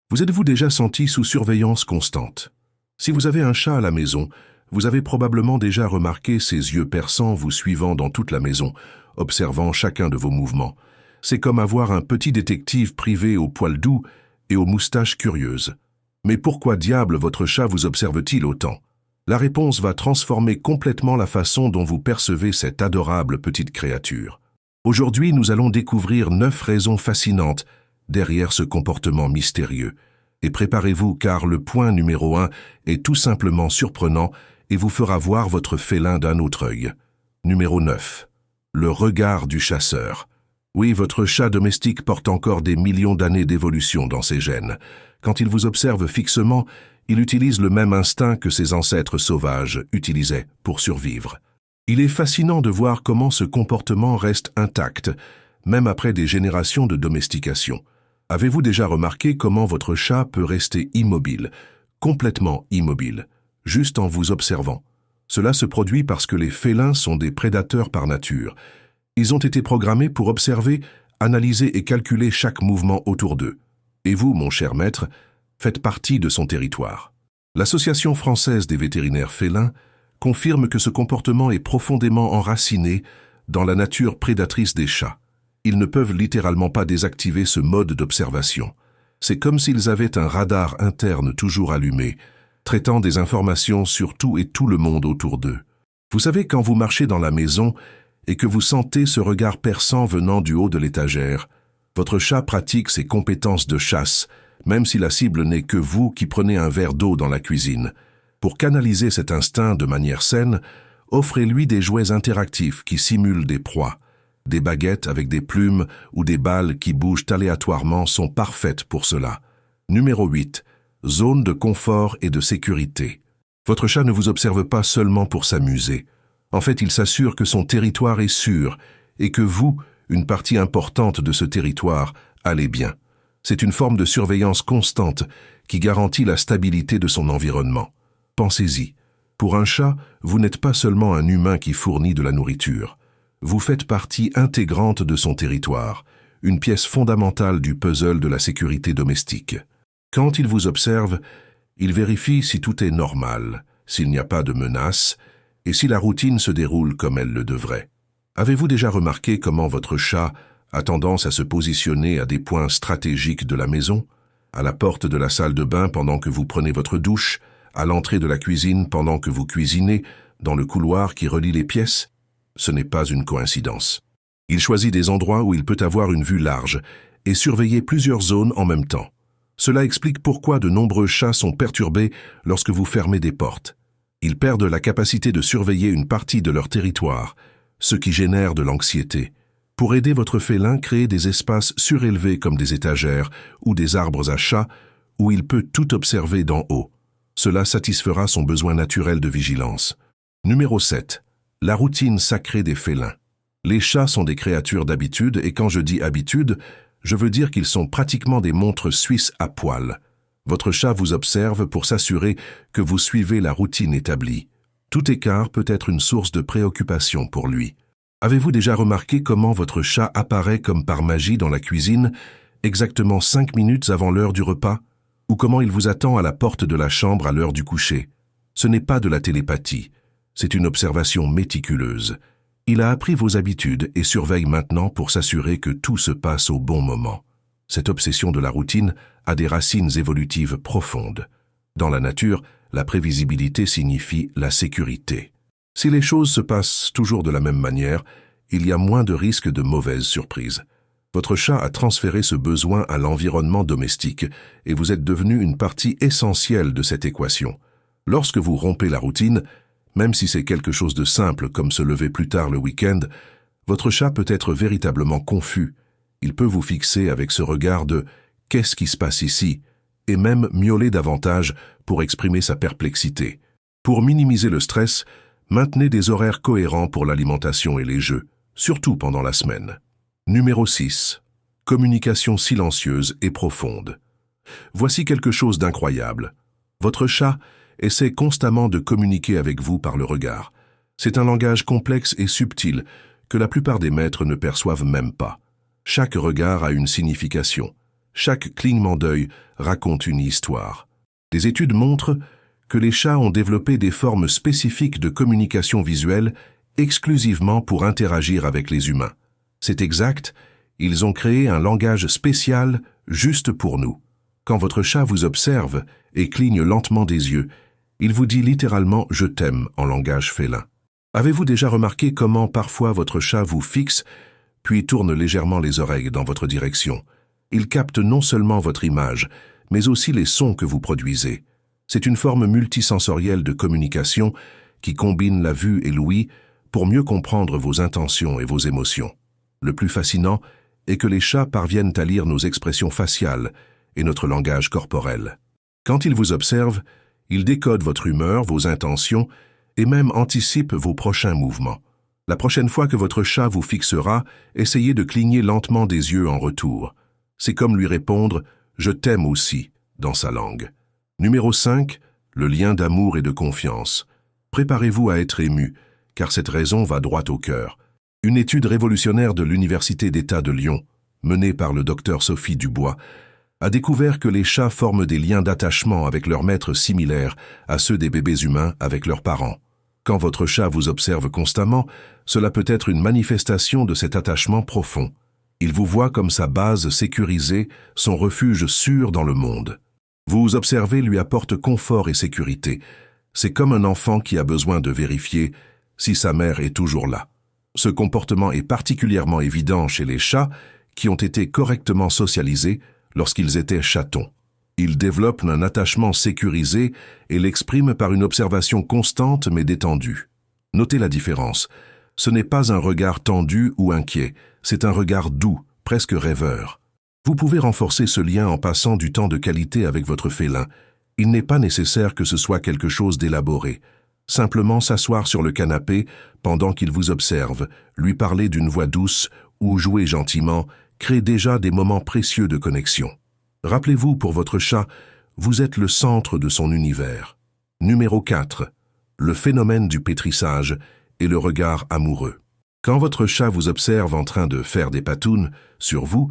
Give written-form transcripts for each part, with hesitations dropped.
Vous êtes-vous déjà senti sous surveillance constante? Si vous avez un chat à la maison, vous avez probablement déjà remarqué ses yeux perçants vous suivant dans toute la maison, observant chacun de vos mouvements. C'est comme avoir un petit détective privé aux poils doux et aux moustaches curieuses. Mais pourquoi diable votre chat vous observe-t-il autant? La réponse va transformer complètement la façon dont vous percevez cette adorable petite créature. Aujourd'hui, nous allons découvrir 9 raisons fascinantes derrière ce comportement mystérieux. Et préparez-vous car le point numéro 1 est tout simplement surprenant et vous fera voir votre félin d'un autre œil. Numéro 9. Le regard du chasseur. Oui, votre chat domestique porte encore des millions d'années d'évolution dans ses gènes. Quand il vous observe fixement, il utilise le même instinct que ses ancêtres sauvages utilisaient pour survivre. Il est fascinant de voir comment ce comportement reste intact, même après des générations de domestication. Avez-vous déjà remarqué comment votre chat peut rester immobile, complètement immobile, juste en vous observant? Cela se produit parce que les félins sont des prédateurs par nature. Ils ont été programmés pour observer, analyser et calculer chaque mouvement autour d'eux. Et vous, mon cher maître, faites partie de son territoire. L'Association française des vétérinaires félins confirme que ce comportement est profondément enraciné dans la nature prédatrice des chats. Ils ne peuvent littéralement pas désactiver ce mode d'observation. C'est comme s'ils avaient un radar interne toujours allumé, traitant des informations sur tout et tout le monde autour d'eux. Vous savez, quand vous marchez dans la maison et que vous sentez ce regard perçant venant du haut de l'étagère, votre chat pratique ses compétences de chasse, même si la cible n'est que vous qui prenez un verre d'eau dans la cuisine. Pour canaliser cet instinct de manière saine, offrez-lui des jouets interactifs qui simulent des proies. Des baguettes avec des plumes ou des balles qui bougent aléatoirement sont parfaites pour cela. Numéro 8. Zone de confort et de sécurité. Votre chat ne vous observe pas seulement pour s'amuser. En fait, il s'assure que son territoire est sûr et que vous, une partie importante de ce territoire, allez bien. C'est une forme de surveillance constante qui garantit la stabilité de son environnement. Pensez-y. Pour un chat, vous n'êtes pas seulement un humain qui fournit de la nourriture. Vous faites partie intégrante de son territoire, une pièce fondamentale du puzzle de la sécurité domestique. Quand il vous observe, il vérifie si tout est normal, s'il n'y a pas de menace, et si la routine se déroule comme elle le devrait. Avez-vous déjà remarqué comment votre chat a tendance à se positionner à des points stratégiques de la maison? À la porte de la salle de bain pendant que vous prenez votre douche, à l'entrée de la cuisine pendant que vous cuisinez, dans le couloir qui relie les pièces? Ce n'est pas une coïncidence. Il choisit des endroits où il peut avoir une vue large et surveiller plusieurs zones en même temps. Cela explique pourquoi de nombreux chats sont perturbés lorsque vous fermez des portes. Ils perdent la capacité de surveiller une partie de leur territoire, ce qui génère de l'anxiété. Pour aider votre félin, créez des espaces surélevés comme des étagères ou des arbres à chat où il peut tout observer d'en haut. Cela satisfera son besoin naturel de vigilance. Numéro 7. La routine sacrée des félins. Les chats sont des créatures d'habitude et quand je dis habitude, je veux dire qu'ils sont pratiquement des montres suisses à poils. Votre chat vous observe pour s'assurer que vous suivez la routine établie. Tout écart peut être une source de préoccupation pour lui. Avez-vous déjà remarqué comment votre chat apparaît comme par magie dans la cuisine, exactement 5 minutes avant l'heure du repas? Ou comment il vous attend à la porte de la chambre à l'heure du coucher? Ce n'est pas de la télépathie. C'est une observation méticuleuse. Il a appris vos habitudes et surveille maintenant pour s'assurer que tout se passe au bon moment. Cette obsession de la routine a des racines évolutives profondes. Dans la nature, la prévisibilité signifie la sécurité. Si les choses se passent toujours de la même manière, il y a moins de risques de mauvaises surprises. Votre chat a transféré ce besoin à l'environnement domestique et vous êtes devenu une partie essentielle de cette équation. Lorsque vous rompez la routine, même si c'est quelque chose de simple comme se lever plus tard le week-end, votre chat peut être véritablement confus. Il peut vous fixer avec ce regard de « qu'est-ce qui se passe ici ?» et même miauler davantage pour exprimer sa perplexité. Pour minimiser le stress, maintenez des horaires cohérents pour l'alimentation et les jeux, surtout pendant la semaine. Numéro 6. Communication silencieuse et profonde. Voici quelque chose d'incroyable. Votre chat essaie constamment de communiquer avec vous par le regard. C'est un langage complexe et subtil que la plupart des maîtres ne perçoivent même pas. Chaque regard a une signification. Chaque clignement d'œil raconte une histoire. Des études montrent que les chats ont développé des formes spécifiques de communication visuelle exclusivement pour interagir avec les humains. C'est exact, ils ont créé un langage spécial juste pour nous. Quand votre chat vous observe et cligne lentement des yeux, il vous dit littéralement « je t'aime » en langage félin. Avez-vous déjà remarqué comment parfois votre chat vous fixe, puis tourne légèrement les oreilles dans votre direction? Il capte non seulement votre image, mais aussi les sons que vous produisez. C'est une forme multisensorielle de communication qui combine la vue et l'ouïe pour mieux comprendre vos intentions et vos émotions. Le plus fascinant est que les chats parviennent à lire nos expressions faciales et notre langage corporel. Quand ils vous observent, ils décodent votre humeur, vos intentions et même anticipent vos prochains mouvements. La prochaine fois que votre chat vous fixera, essayez de cligner lentement des yeux en retour. C'est comme lui répondre « je t'aime aussi » dans sa langue. Numéro 5, le lien d'amour et de confiance. Préparez-vous à être ému, car cette raison va droit au cœur. Une étude révolutionnaire de l'Université d'État de Lyon, menée par le docteur Sophie Dubois, a découvert que les chats forment des liens d'attachement avec leurs maîtres similaires à ceux des bébés humains avec leurs parents. Quand votre chat vous observe constamment, cela peut être une manifestation de cet attachement profond. Il vous voit comme sa base sécurisée, son refuge sûr dans le monde. Vous observer lui apporte confort et sécurité. C'est comme un enfant qui a besoin de vérifier si sa mère est toujours là. Ce comportement est particulièrement évident chez les chats qui ont été correctement socialisés lorsqu'ils étaient chatons. Ils développent un attachement sécurisé et l'expriment par une observation constante mais détendue. Notez la différence. Ce n'est pas un regard tendu ou inquiet, c'est un regard doux, presque rêveur. Vous pouvez renforcer ce lien en passant du temps de qualité avec votre félin. Il n'est pas nécessaire que ce soit quelque chose d'élaboré. Simplement s'asseoir sur le canapé pendant qu'il vous observe, lui parler d'une voix douce ou jouer gentiment, crée déjà des moments précieux de connexion. Rappelez-vous, pour votre chat, vous êtes le centre de son univers. Numéro 4. Le phénomène du pétrissage et le regard amoureux. Quand votre chat vous observe en train de faire des patounes sur vous,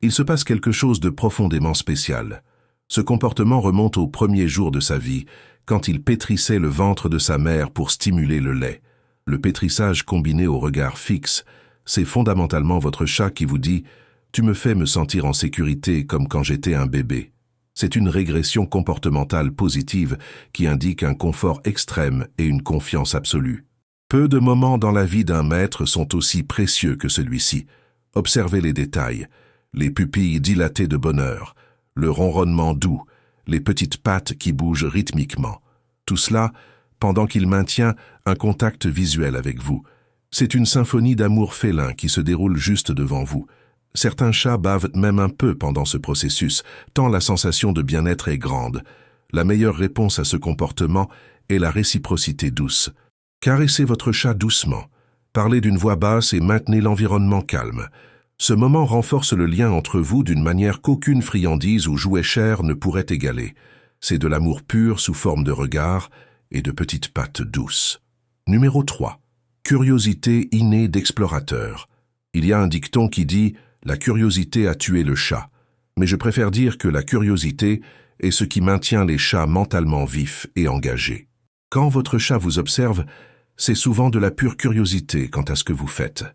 il se passe quelque chose de profondément spécial. Ce comportement remonte aux premiers jours de sa vie, quand il pétrissait le ventre de sa mère pour stimuler le lait. Le pétrissage combiné au regard fixe, c'est fondamentalement votre chat qui vous dit « Tu me fais me sentir en sécurité comme quand j'étais un bébé ». C'est une régression comportementale positive qui indique un confort extrême et une confiance absolue. Peu de moments dans la vie d'un maître sont aussi précieux que celui-ci. Observez les détails. Les pupilles dilatées de bonheur, le ronronnement doux, les petites pattes qui bougent rythmiquement. Tout cela pendant qu'il maintient un contact visuel avec vous. C'est une symphonie d'amour félin qui se déroule juste devant vous. Certains chats bavent même un peu pendant ce processus, tant la sensation de bien-être est grande. La meilleure réponse à ce comportement est la réciprocité douce. Caressez votre chat doucement. Parlez d'une voix basse et maintenez l'environnement calme. Ce moment renforce le lien entre vous d'une manière qu'aucune friandise ou jouet cher ne pourrait égaler. C'est de l'amour pur sous forme de regard et de petites pattes douces. Numéro 3. Curiosité innée d'explorateur. Il y a un dicton qui dit « La curiosité a tué le chat ». Mais je préfère dire que la curiosité est ce qui maintient les chats mentalement vifs et engagés. Quand votre chat vous observe, c'est souvent de la pure curiosité quant à ce que vous faites.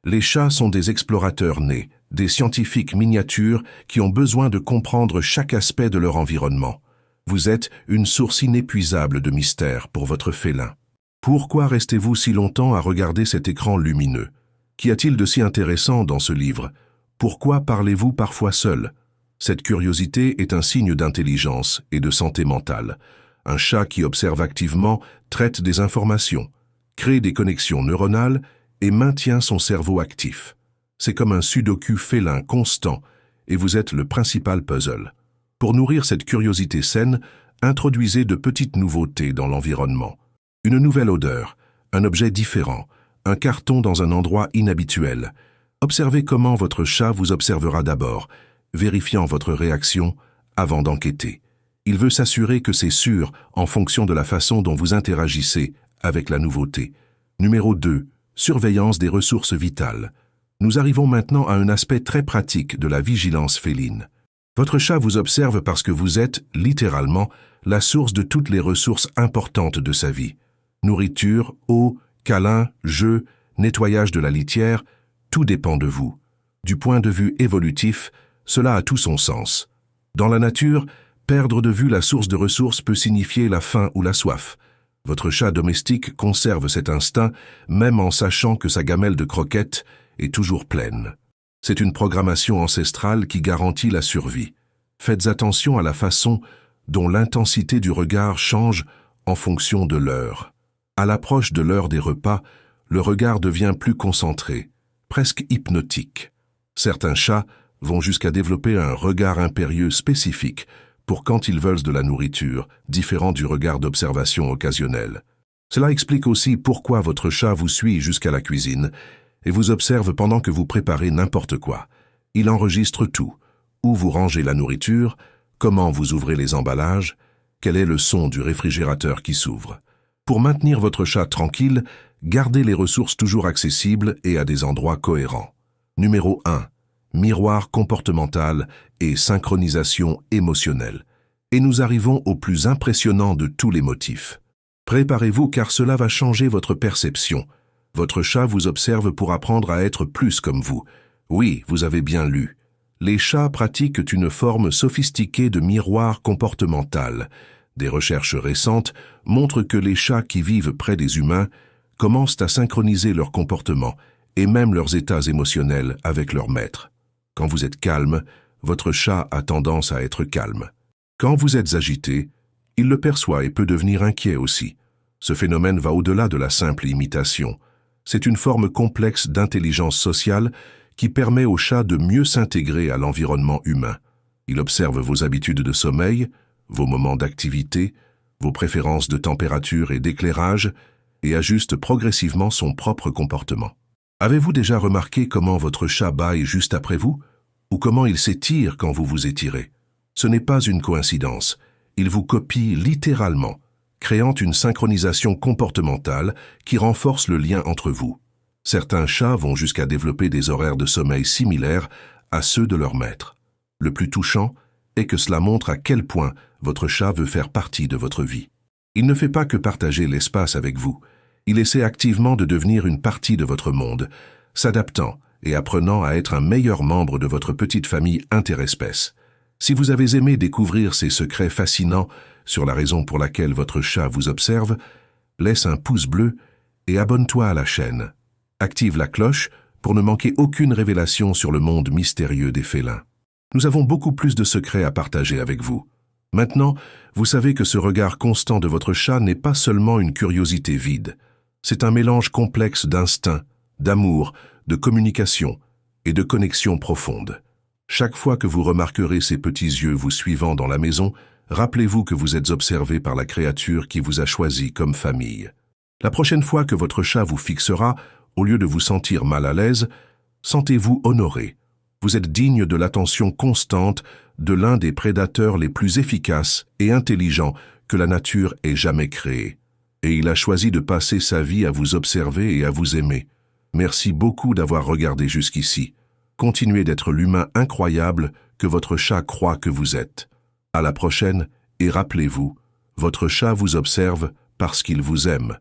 Les chats sont des explorateurs nés, des scientifiques miniatures qui ont besoin de comprendre chaque aspect de leur environnement. Vous êtes une source inépuisable de mystères pour votre félin. Pourquoi restez-vous si longtemps à regarder cet écran lumineux? Qu'y a-t-il de si intéressant dans ce livre? Pourquoi parlez-vous parfois seul? Cette curiosité est un signe d'intelligence et de santé mentale. Un chat qui observe activement traite des informations, crée des connexions neuronales et maintient son cerveau actif. C'est comme un sudoku félin constant et vous êtes le principal puzzle. Pour nourrir cette curiosité saine, introduisez de petites nouveautés dans l'environnement. Une nouvelle odeur, un objet différent, un carton dans un endroit inhabituel. Observez comment votre chat vous observera d'abord, vérifiant votre réaction avant d'enquêter. Il veut s'assurer que c'est sûr en fonction de la façon dont vous interagissez avec la nouveauté. Numéro 2. Surveillance des ressources vitales. Nous arrivons maintenant à un aspect très pratique de la vigilance féline. Votre chat vous observe parce que vous êtes, littéralement, la source de toutes les ressources importantes de sa vie. Nourriture, eau, câlins, jeux, nettoyage de la litière, tout dépend de vous. Du point de vue évolutif, cela a tout son sens. Dans la nature, perdre de vue la source de ressources peut signifier la faim ou la soif. Votre chat domestique conserve cet instinct, même en sachant que sa gamelle de croquettes est toujours pleine. C'est une programmation ancestrale qui garantit la survie. Faites attention à la façon dont l'intensité du regard change en fonction de l'heure. À l'approche de l'heure des repas, le regard devient plus concentré, presque hypnotique. Certains chats vont jusqu'à développer un regard impérieux spécifique pour quand ils veulent de la nourriture, différent du regard d'observation occasionnel. Cela explique aussi pourquoi votre chat vous suit jusqu'à la cuisine et vous observe pendant que vous préparez n'importe quoi. Il enregistre tout, où vous rangez la nourriture, comment vous ouvrez les emballages, quel est le son du réfrigérateur qui s'ouvre. Pour maintenir votre chat tranquille, gardez les ressources toujours accessibles et à des endroits cohérents. Numéro 1. Miroir comportemental et synchronisation émotionnelle. Et nous arrivons au plus impressionnant de tous les motifs. Préparez-vous car cela va changer votre perception. Votre chat vous observe pour apprendre à être plus comme vous. Oui, vous avez bien lu. Les chats pratiquent une forme sophistiquée de miroir comportemental. Des recherches récentes montrent que les chats qui vivent près des humains commencent à synchroniser leur comportement et même leurs états émotionnels avec leur maître. Quand vous êtes calme, votre chat a tendance à être calme. Quand vous êtes agité, il le perçoit et peut devenir inquiet aussi. Ce phénomène va au-delà de la simple imitation. C'est une forme complexe d'intelligence sociale qui permet au chat de mieux s'intégrer à l'environnement humain. Il observe vos habitudes de sommeil, vos moments d'activité, vos préférences de température et d'éclairage, et ajuste progressivement son propre comportement. Avez-vous déjà remarqué comment votre chat bâille juste après vous? Ou comment il s'étire quand vous vous étirez? Ce n'est pas une coïncidence. Il vous copie littéralement, créant une synchronisation comportementale qui renforce le lien entre vous. Certains chats vont jusqu'à développer des horaires de sommeil similaires à ceux de leur maître. Le plus touchant est que cela montre à quel point votre chat veut faire partie de votre vie. Il ne fait pas que partager l'espace avec vous. Il essaie activement de devenir une partie de votre monde, s'adaptant et apprenant à être un meilleur membre de votre petite famille interespèce. Si vous avez aimé découvrir ces secrets fascinants sur la raison pour laquelle votre chat vous observe, laisse un pouce bleu et abonne-toi à la chaîne. Active la cloche pour ne manquer aucune révélation sur le monde mystérieux des félins. Nous avons beaucoup plus de secrets à partager avec vous. Maintenant, vous savez que ce regard constant de votre chat n'est pas seulement une curiosité vide. C'est un mélange complexe d'instinct, d'amour, de communication et de connexion profonde. Chaque fois que vous remarquerez ces petits yeux vous suivant dans la maison, rappelez-vous que vous êtes observé par la créature qui vous a choisi comme famille. La prochaine fois que votre chat vous fixera, au lieu de vous sentir mal à l'aise, sentez-vous honoré. Vous êtes digne de l'attention constante de l'un des prédateurs les plus efficaces et intelligents que la nature ait jamais créés. Et il a choisi de passer sa vie à vous observer et à vous aimer. Merci beaucoup d'avoir regardé jusqu'ici. Continuez d'être l'humain incroyable que votre chat croit que vous êtes. À la prochaine, et rappelez-vous, votre chat vous observe parce qu'il vous aime.